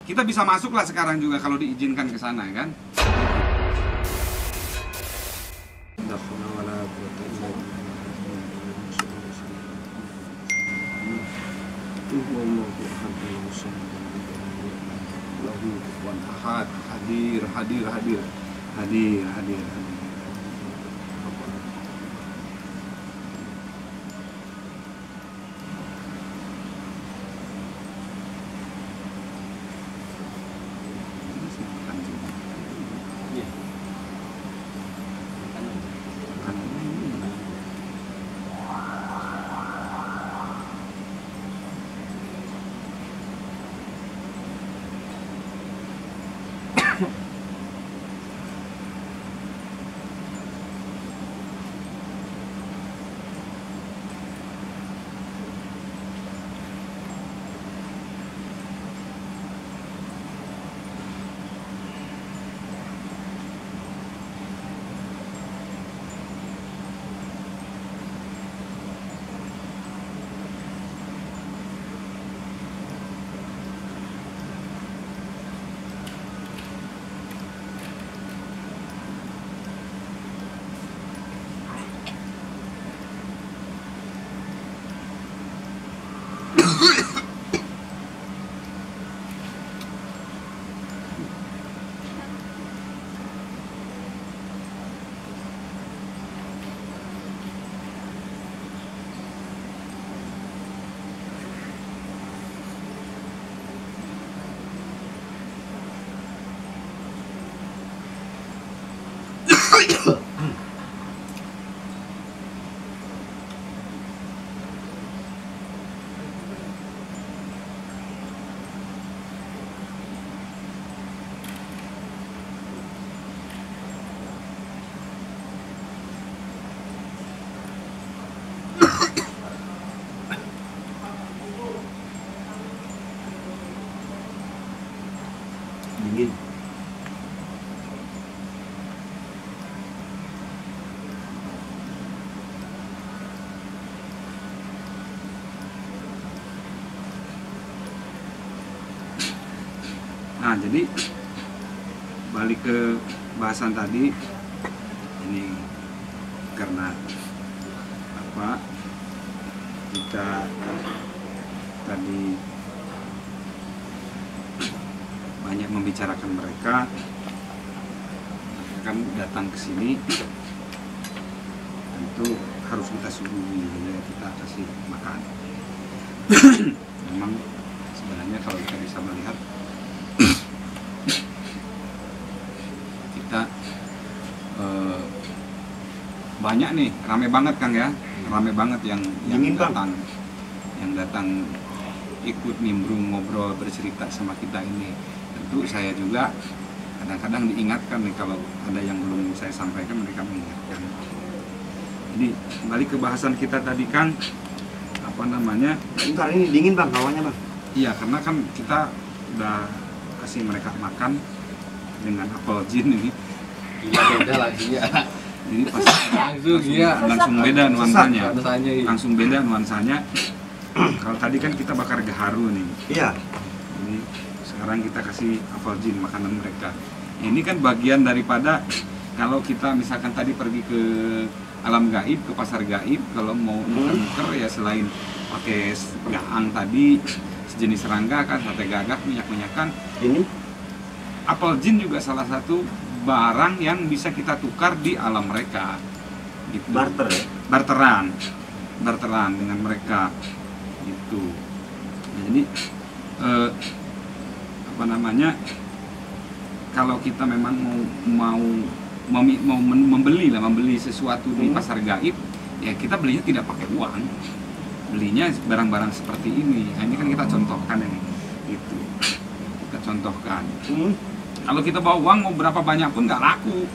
Kita bisa masuk lah sekarang juga kalau diizinkan ke sana kan. Hadir. Dingin. Nah, jadi balik ke bahasan tadi, ini karena apa kita tadi banyak membicarakan mereka kan datang ke sini, tentu harus kita suguhi, ya, kita kasih makan. Memang sebenarnya kalau kita bisa melihat kita banyak nih, rame banget Kang ya, rame banget yang datang ikut nimbrung, ngobrol, bercerita sama kita ini. Tentu saya juga kadang-kadang diingatkan nih kalau ada yang belum saya sampaikan, mereka mengingatkan. Jadi kembali ke bahasan kita tadi Kang, apa namanya? Bentar, ini dingin Bang, hawanya Bang. Iya, karena kan kita udah kasih mereka makan dengan apel jin ini. Iya, beda lah, iya. Jadi langsung beda nuansanya. Langsung beda nuansanya. Kalau tadi kan kita bakar gaharu nih. Iya. Ini sekarang kita kasih apel jin, makanan mereka. Ini kan bagian daripada kalau kita misalkan tadi pergi ke alam gaib, ke pasar gaib, kalau mau nuker-nuker ya selain pakai gaang tadi, sejenis serangga kan, sate gagak, minyak-minyakan. Ini Apel jin juga salah satu barang yang bisa kita tukar di alam mereka. Gitu. barter ya? Barteran dengan mereka. Gitu. Nah, jadi apa namanya? Kalau kita memang mau membeli sesuatu di pasar gaib, ya kita belinya tidak pakai uang, belinya barang-barang seperti ini. Nah, ini kan kita contohkan ini, gitu. Kita contohkan. Kalau kita bawa uang mau berapa banyak pun nggak laku,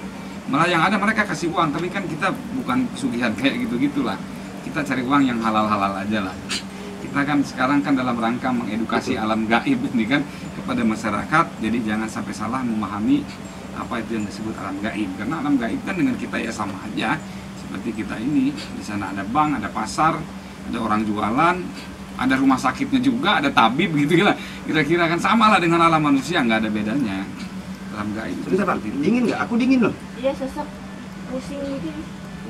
malah yang ada mereka kasih uang. Tapi kan kita bukan pesugihan kayak gitu-gitulah. Kita cari uang yang halal-halal aja lah. Kita kan sekarang kan dalam rangka mengedukasi alam gaib ini kan kepada masyarakat. Jadi jangan sampai salah memahami apa itu yang disebut alam gaib, karena alam gaib kan dengan kita ya sama aja seperti kita ini. Di sana ada bank, ada pasar, ada orang jualan, ada rumah sakitnya juga, ada tabib gitu lah. Kira-kira kan sama lah dengan alam manusia, nggak ada bedanya. Alam gaib. Sebentar Bang, dingin nggak? Aku dingin loh. Iya, sesek, pusing gitu,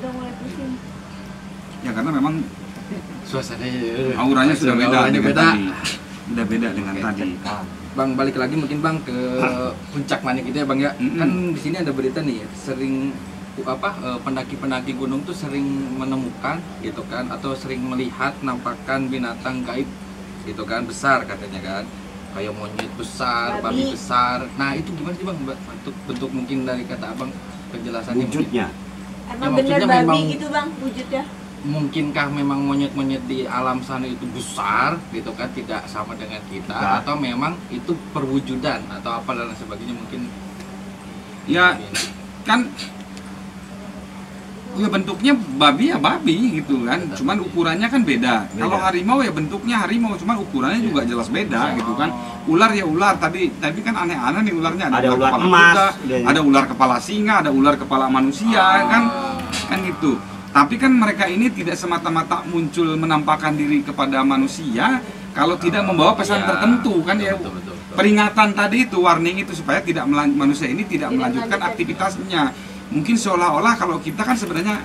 udah mulai pusing. Ya karena memang Suasananya auranya sudah beda auranya dengan beda. tadi. Sudah beda dengan Oke. tadi. Bang, balik lagi mungkin Bang ke puncak manik itu ya Bang ya. Mm-mm. Kan di sini ada berita nih, sering pendaki-pendaki gunung tuh sering menemukan gitu kan, atau sering melihat nampakan binatang gaib gitu kan, besar katanya kan, kayak monyet besar, babi Babi. besar. Nah itu gimana sih Bang, bentuk mungkin dari kata Abang penjelasannya mungkin? Wujudnya. Emang Ya, bener maksudnya babi memang- gitu bang wujudnya? Mungkinkah memang monyet-monyet di alam sana itu besar gitu kan, tidak sama dengan kita, Tidak. atau memang itu perwujudan atau apa dan sebagainya mungkin? Ya kan, ya bentuknya babi ya babi gitu kan, cuman ukurannya kan beda. Beda. Kalau harimau ya bentuknya harimau, cuman ukurannya juga jelas beda gitu kan. Ular ya ular, tadi kan aneh-aneh nih ularnya, Ada ular kepala emas, kuda, dan- ada ular kepala singa, ada ular kepala manusia kan gitu. Tapi kan mereka ini tidak semata-mata muncul menampakkan diri kepada manusia kalau tidak membawa pesan Iya, tertentu kan ya. betul, betul, betul. Peringatan tadi itu, warning itu supaya manusia ini tidak Tidak melanjutkan melanjutkan. aktivitasnya. Mungkin seolah-olah kalau kita kan sebenarnya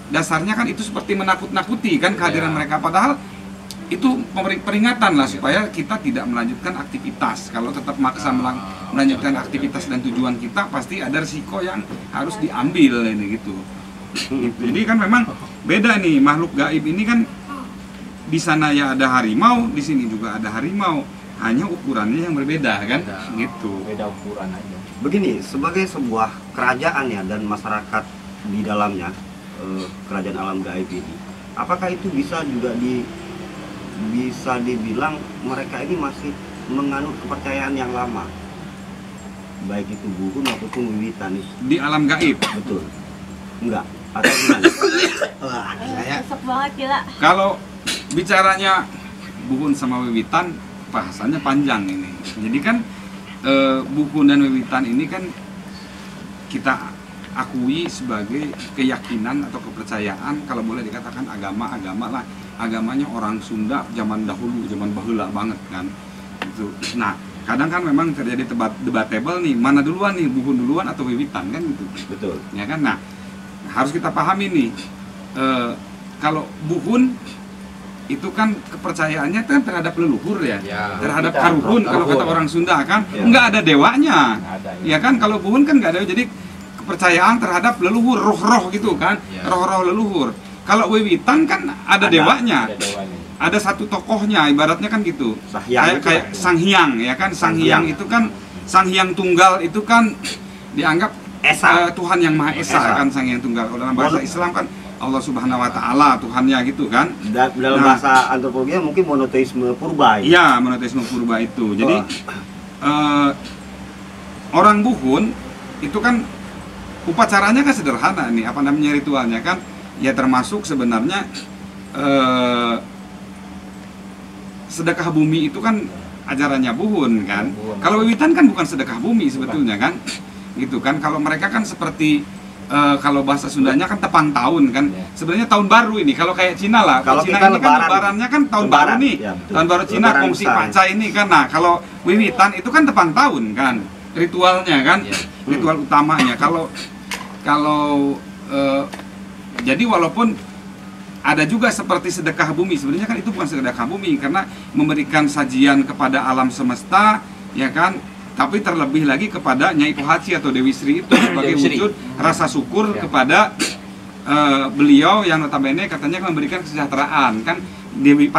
dasarnya kan itu seperti menakut-nakuti kan kehadiran Iya. mereka, padahal itu peringatan lah supaya kita tidak melanjutkan aktivitas. Kalau tetap maksa melanjutkan aktivitas dan tujuan kita, pasti ada risiko yang harus diambil ini gitu. Jadi kan memang beda nih, makhluk gaib ini kan di sana ya ada harimau, di sini juga ada harimau, hanya ukurannya yang berbeda kan, Beda. gitu. Beda ukuran aja. Begini, sebagai sebuah kerajaan ya dan masyarakat di dalamnya, kerajaan alam gaib ini, apakah itu bisa juga bisa dibilang mereka ini masih menganut kepercayaan yang lama, baik itu buhun maupun wiwitan itu? Di alam gaib, Betul? Enggak? Atau gimana? Wah, saya Sesek banget gila. kalau bicaranya buhun sama wiwitan, bahasanya panjang ini. Jadi kan buhun dan wiwitan ini kan kita akui sebagai keyakinan atau kepercayaan, kalau boleh dikatakan agama lah, agamanya orang Sunda zaman dahulu, zaman baheula banget kan gitu. Nah kadang kan memang terjadi debatable nih, mana duluan nih, buhun duluan atau wiwitan kan gitu, betul. ya kan. Nah harus kita pahami nih, kalau buhun itu kan kepercayaannya kan terhadap leluhur ya, Ya. terhadap Kita, karuhun kalau kata karuhun. orang Sunda kan, Ya. nggak ada dewanya, Ada, ya kan. Kalau buhun kan nggak ada, jadi kepercayaan terhadap leluhur, roh-roh gitu kan, Ya. roh-roh leluhur. Kalau wiwitan kan ada dewanya, Ada dewanya. ada satu tokohnya, ibaratnya kan gitu, Sahyang itu kayak kan? sang hyang ya kan, sang hyang itu kan, sang hyang tunggal itu kan dianggap Esa. Tuhan yang Maha Esa, Esa. kan, sang hyang tunggal. Kalau dalam bahasa Islam kan Allah Subhanahu Wa Taala Tuhannya gitu kan. Dalam Nah. bahasa antropologi mungkin monoteisme purba. Iya, monoteisme purba itu. Jadi orang buhun itu kan upacaranya kan sederhana nih, apa namanya, ritualnya kan ya termasuk sebenarnya sedekah bumi itu kan ajarannya buhun kan. Buhun. Kalau wiwitan kan bukan sedekah bumi sebetulnya kan, gitu kan. Kalau mereka kan seperti kalau bahasa Sundanya kan tepang tahun kan, Ya. sebenarnya tahun baru ini. Kalau kayak Cina lah, Kalau Cina kita ini kan lebaran. lebarannya kan tahun Lebaran, baru nih, ya, betul. tahun baru Cina, Lebaran kongsi besar. paca ini kan. Nah kalau wiwitan itu kan tepang tahun kan, ritualnya kan, Ya. ritual utamanya. Kalau jadi walaupun ada juga seperti sedekah bumi, sebenarnya kan itu bukan sedekah bumi karena memberikan sajian kepada alam semesta, ya kan. Tapi terlebih lagi kepada Nyai Pohaci atau Dewi Sri itu sebagai Dewi Sri. wujud rasa syukur Ya. kepada beliau yang notabene katanya memberikan kesejahteraan kan. Dewi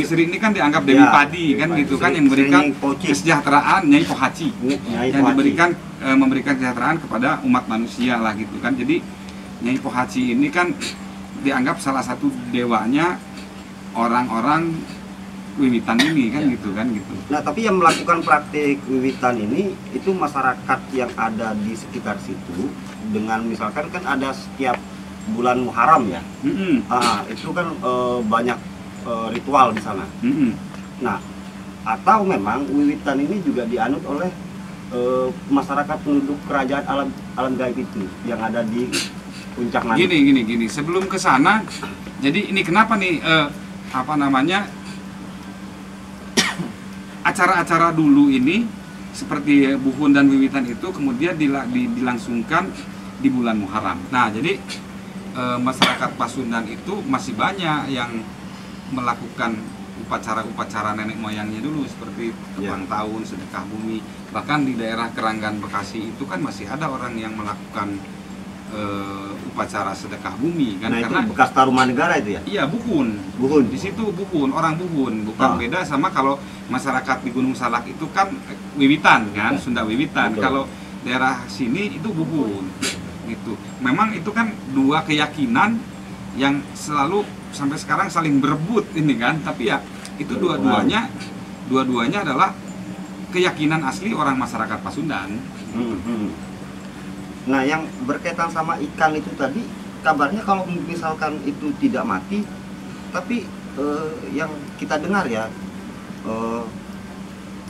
Sri ini kan dianggap Dewi Ya, Padi kan Dewi gitu Padi. kan, yang memberikan Nyai Poci. kesejahteraan, Nyai Pohaci Nyai yang Pohaci. diberikan memberikan kesejahteraan kepada umat manusia lah gitu kan. Jadi Nyai Pohaci ini kan dianggap salah satu dewanya orang-orang wiwitan ini kan, Ya. gitu kan gitu. Nah, tapi yang melakukan praktik wiwitan ini itu masyarakat yang ada di sekitar situ, dengan misalkan kan ada setiap bulan Muharram ya. Mm-mm, Itu kan banyak ritual di sana. mm-mm. Nah, atau memang wiwitan ini juga dianut oleh masyarakat penduduk kerajaan alam gaib itu yang ada di puncak Manik. Gini. Sebelum ke sana, jadi ini kenapa nih apa namanya acara-acara dulu ini seperti Buhun dan Wiwitan itu kemudian dilangsungkan di bulan Muharram. Nah, jadi masyarakat Pasundan itu masih banyak yang melakukan upacara-upacara nenek moyangnya dulu seperti ulang tahun, sedekah bumi. Bahkan di daerah Keranggan Bekasi itu kan masih ada orang yang melakukan upacara sedekah bumi kan, Nah, karena itu bekas Tarumanegara itu ya? iya Buhun. Buhun. Di situ Buhun, orang Buhun, bukan beda sama kalau masyarakat di Gunung Salak itu kan Wiwitan kan, Sunda Wiwitan. Betul. Kalau daerah sini itu Buhun. Gitu. Memang itu kan dua keyakinan yang selalu sampai sekarang saling berebut ini kan, tapi ya itu dua-duanya adalah keyakinan asli orang masyarakat Pasundan. Nah, yang berkaitan sama ikan itu tadi, kabarnya kalau misalkan itu tidak mati, tapi yang kita dengar ya,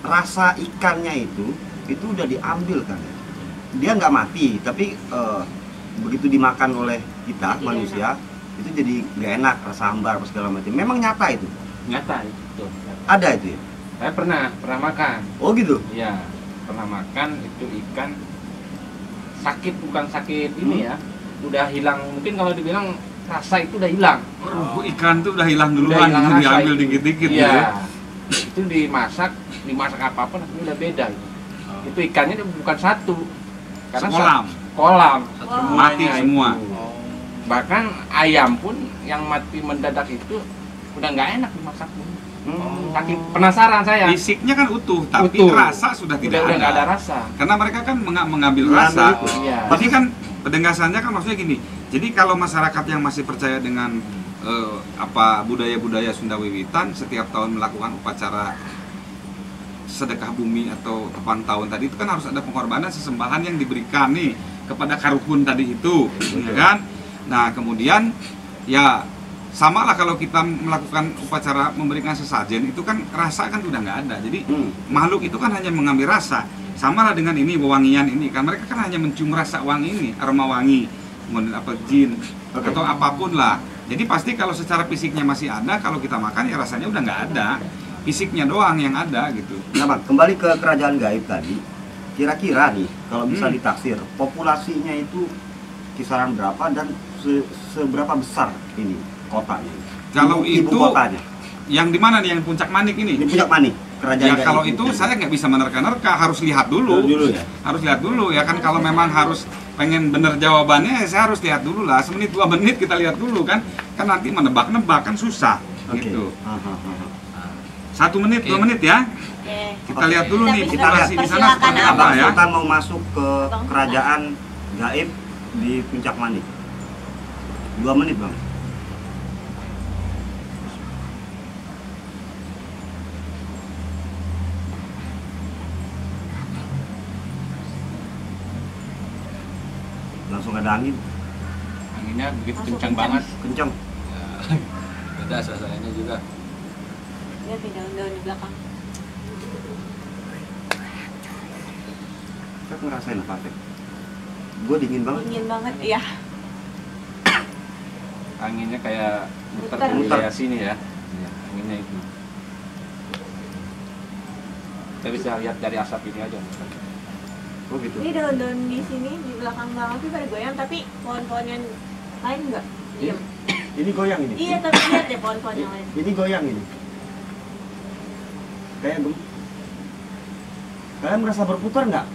rasa ikannya itu udah diambil kan ya. Dia nggak mati, tapi begitu dimakan oleh kita manusia, itu jadi nggak enak, rasa hambar apa segala macam. Memang nyata itu? Nyata itu. Ada itu ya? Saya pernah makan. Oh gitu? Iya, pernah makan itu ikan. Sakit, bukan sakit ini ya, udah hilang. Mungkin kalau dibilang rasa itu udah hilang. Ikan tuh udah hilang duluan, Udah hilang rasa diambil itu. dikit-dikit Iya. gitu. Itu dimasak apapun itu udah beda. Itu ikannya bukan satu, karena Sekolam. kolam Mati semua. Bahkan ayam pun yang mati mendadak itu udah nggak enak dimasak. Saking penasaran saya. Fisiknya kan utuh, tapi Utuh. rasa sudah tidak Udah nggak ada ada. rasa. Karena mereka kan mengambil Mengambil rasa. itu. Iya. Jadi kan penegasannya kan maksudnya gini. Jadi kalau masyarakat yang masih percaya dengan budaya-budaya Sunda Wiwitan setiap tahun melakukan upacara sedekah bumi atau tepan tahun tadi itu kan harus ada pengorbanan sesembahan yang diberikan nih kepada karuhun tadi itu, ya kan? Nah, kemudian ya sama lah kalau kita melakukan upacara memberikan sesajen itu kan rasa kan udah nggak ada. Jadi makhluk itu kan hanya mengambil rasa. Sama lah dengan ini wewangian ini kan mereka kan hanya mencium rasa wangi ini, aroma wangi, kemudian apa jin atau apapun lah. Jadi pasti kalau secara fisiknya masih ada, kalau kita makan ya rasanya udah nggak ada. Fisiknya doang yang ada gitu. Nah, Bang, kembali ke kerajaan gaib tadi. Kira-kira nih kalau bisa ditaksir, populasinya itu kisaran berapa dan seberapa besar ini kotanya? Kalau Ibu itu kotanya yang di mana nih yang Puncak Manik ini? di Puncak Manik, kerajaan Ya gaib kalau itu saya nggak bisa menerka-nerka, harus lihat dulu. ya. Harus lihat dulu ya kan, kalau memang harus pengen bener jawabannya saya harus lihat dulu lah, semenit 2 menit kita lihat dulu kan nanti menebak-nebak kan susah. Oke. Gitu. 1 menit 2 menit ya, kita Oke. lihat dulu nih Tapi populasi di sana persilakan, seperti apa Abang ya. Sultan mau masuk ke kerajaan gaib di Puncak Manik. 2 menit, Bang. Langsung ada angin, Anginnya begitu Langsung kencang kencang. banget. kencang. Beda suasananya juga. Lihat nih daun-daun di belakang. Saya ngerasain apa, Teh? Gue dingin banget. Dingin banget, iya. Anginnya kayak muter Muter. di wilayah sini ya. Ya, anginnya itu. Kita bisa lihat dari asap ini aja. Oh gitu. Ini daun-daun di sini di belakang Bang Alfi pada goyang, tapi pohon-pohon yang lain enggak. Diam. Ini goyang ini. Iya, tapi lihat deh pohon-pohon yang lain. Ini goyang ini. Kayak kalian merasa berputar nggak?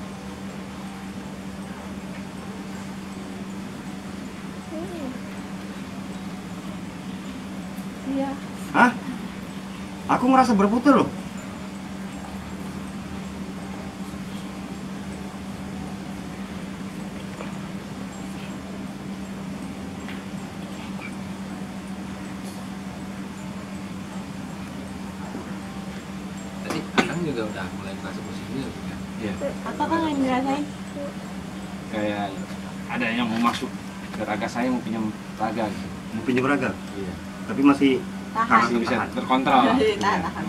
Iya. Hah? Aku merasa berputar loh. Tadi Akang juga udah mulai merasa pusing juga ya. Iya. Apa Kang yang dirasain? Kayak ada yang mau masuk ke raga saya, mau pinjam raga gitu. Mau pinjam raga, Iya. tapi masih Tahan. Masih bisa tahan. terkontrol. Tahan, Iya. tahan.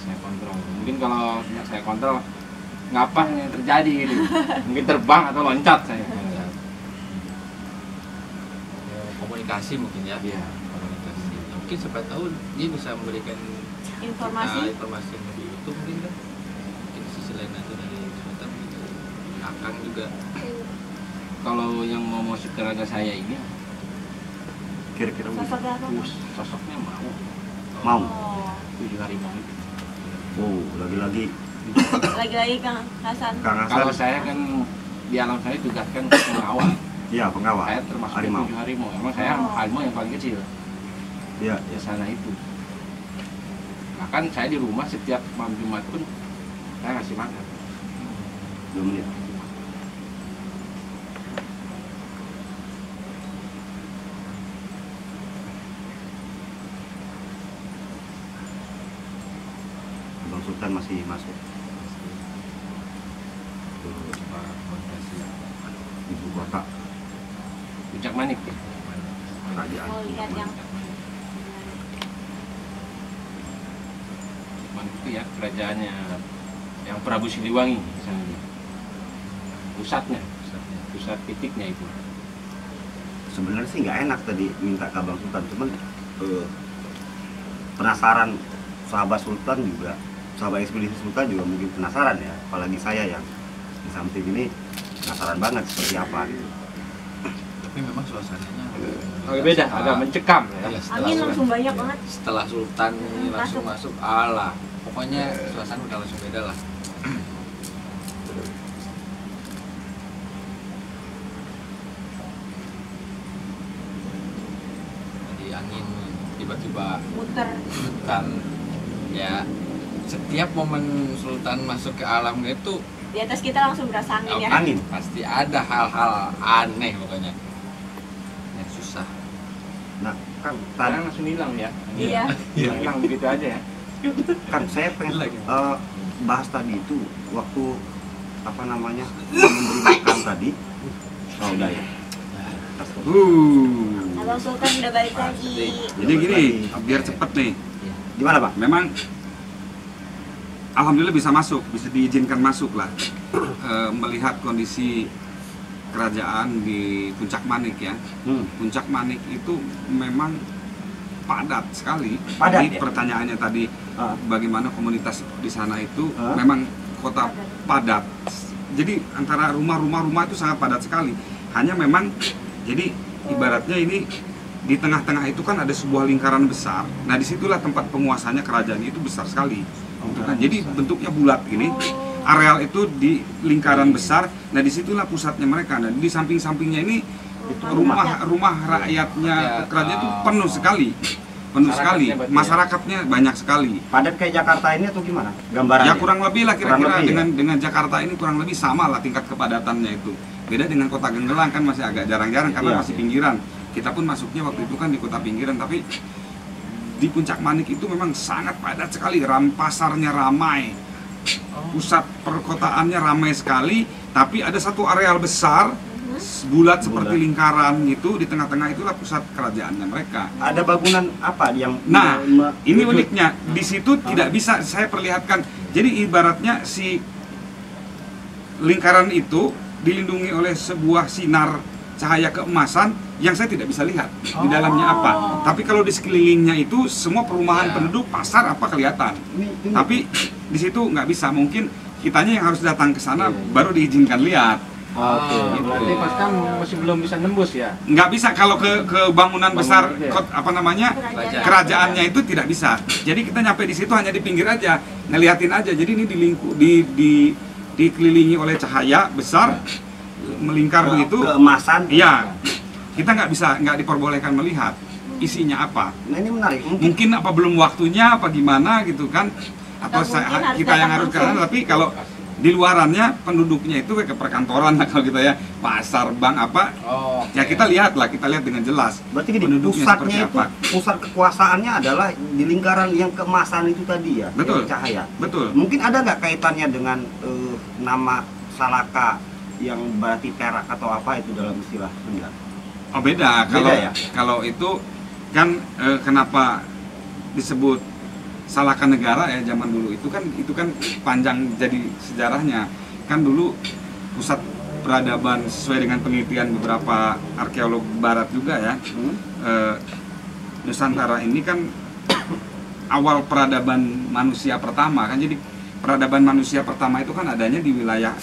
Saya kontrol. Mungkin kalau saya kontrol ngapa yang terjadi gitu. Mungkin terbang atau loncat saya. Ya, komunikasi mungkin ya. Iya. Komunikasi. Mungkin siapa tahu dia bisa memberikan Informasi. informasi yang lebih itu mungkin kan. Mungkin sisi lain aja dari selatan gitu. Akang juga. Kalau yang mau masuk ke raga saya ini Kira-kira Sosoknya apa? sosoknya mau mau. Oh. 7 harimau. Oh, lagi-lagi Lagi-lagi Kang Hasan. Kang Hasan. Kalau saya kan di alam saya tugaskan pengawal. Iya, pengawal. Saya termasuk harimau. 7 harimau. Emang saya Oh. harimau yang paling kecil Iya, di sana itu. Bahkan saya di rumah setiap malam Jumat pun saya ngasih makan. 2 menit. Bang Sultan masih masuk ke ibu kota Puncak Manik ya. kerajaan. Mau lihat yang Manik itu ya kerajaannya yang Prabu Siliwangi di sana. Pusatnya, pusat titiknya itu. Sebenarnya sih nggak enak tadi minta ke Abang Sultan, cuman penasaran sahabat Sultan juga, sahabat ekspedisi Sultan juga mungkin penasaran ya, apalagi saya yang di samping ini penasaran banget seperti apa gitu. Tapi memang suasananya Agak beda, agak mencekam ya. Iya, angin langsung banyak banget. Setelah Sultan ini langsung masuk Allah. Pokoknya suasana udah langsung beda lah. Jadi angin tiba-tiba Muter. Sultan ya, setiap momen Sultan masuk ke alam itu Di atas kita langsung berasa angin ya. Angin. pasti ada hal-hal aneh pokoknya yang susah. Nah, kan Sekarang tadi langsung hilang ya. Iya. Hilang begitu aja ya. kan saya pengen Lagi. bahas tadi itu waktu apa namanya memberi makan tadi. Oh, udah ya. Abang Sultan udah balik lagi. Jadi gini, biar cepet nih. Gimana, Pak? Memang alhamdulillah bisa masuk, bisa diizinkan masuk lah. Melihat kondisi kerajaan di Puncak Manik ya. Puncak Manik itu memang padat sekali. Padat, Jadi ya? pertanyaannya tadi bagaimana komunitas di sana itu Ah. memang kota padat. Jadi antara rumah itu sangat padat sekali. Hanya memang jadi ibaratnya ini di tengah-tengah itu kan ada sebuah lingkaran besar. Nah disitulah tempat penguasanya kerajaan itu besar sekali. Gitu kan. Jadi bentuknya bulat ini. Areal itu di lingkaran besar. Nah disitulah pusatnya mereka. Nah di samping-sampingnya ini rumah rakyatnya Ya, kerajaan itu penuh sekali. Penuh sekali. Masyarakatnya berarti ya? Masyarakatnya banyak sekali. Padat kayak Jakarta ini atau gimana? Gambarannya? Ya kurang lebih lah Kurang kira-kira lebih, ya? dengan Jakarta ini kurang lebih sama lah tingkat kepadatannya itu. Beda dengan kota Genggelang kan masih agak jarang-jarang karena Iya. masih pinggiran. Kita pun masuknya waktu itu kan di kota pinggiran, tapi di Puncak Manik itu memang sangat padat sekali. Pasarnya ramai, pusat perkotaannya ramai sekali, tapi ada satu areal besar bulat seperti Bulat. lingkaran gitu, di tengah-tengah itulah pusat kerajaannya mereka. Ada bangunan apa yang Nah, ini wujud? uniknya di situ tidak bisa saya perlihatkan. Jadi ibaratnya si lingkaran itu dilindungi oleh sebuah sinar cahaya keemasan yang saya tidak bisa lihat di dalamnya apa. Tapi kalau di sekelilingnya itu semua perumahan Ya. penduduk, pasar apa kelihatan. Ini- Tapi di situ nggak bisa. Mungkin kitanya yang harus datang ke sana Iya. baru diizinkan lihat. Oke. Oh, Berarti pas kan masih belum bisa nembus ya. Nggak bisa kalau ke bangunan besar Bangunan, iya. apa namanya Kerajaan. kerajaannya itu tidak bisa. Jadi kita nyampe di situ hanya di pinggir aja, ngeliatin aja. Jadi ini dikelilingi oleh cahaya besar, melingkar begitu. Keemasan. Iya, kita nggak diperbolehkan melihat isinya apa. Nah, ini menarik. Mungkin apa belum waktunya, apa gimana gitu kan? Atau Atau mungkin harus kita yang datang harus ke sana. langsung. Tapi kalau di luarannya penduduknya itu kayak ke perkantoran lah kalau kita ya, pasar, bank apa. Oh, Ya kita lihat dengan jelas. Berarti gini, penduduknya seperti pusatnya itu, apa. pusat kekuasaannya adalah di lingkaran yang keemasan itu tadi ya, Betul. yang cahaya. Betul. Mungkin ada nggak kaitannya dengan nama Salaka yang berarti perak atau apa itu dalam istilah Sunda? Oh beda. Beda Kalau ya? kalau itu kan kenapa disebut Salaka Negara ya zaman dulu itu kan panjang jadi sejarahnya. Kan dulu pusat peradaban sesuai dengan penelitian beberapa arkeolog barat juga ya. Nusantara ini kan awal peradaban manusia pertama kan, jadi peradaban manusia pertama itu kan adanya di wilayah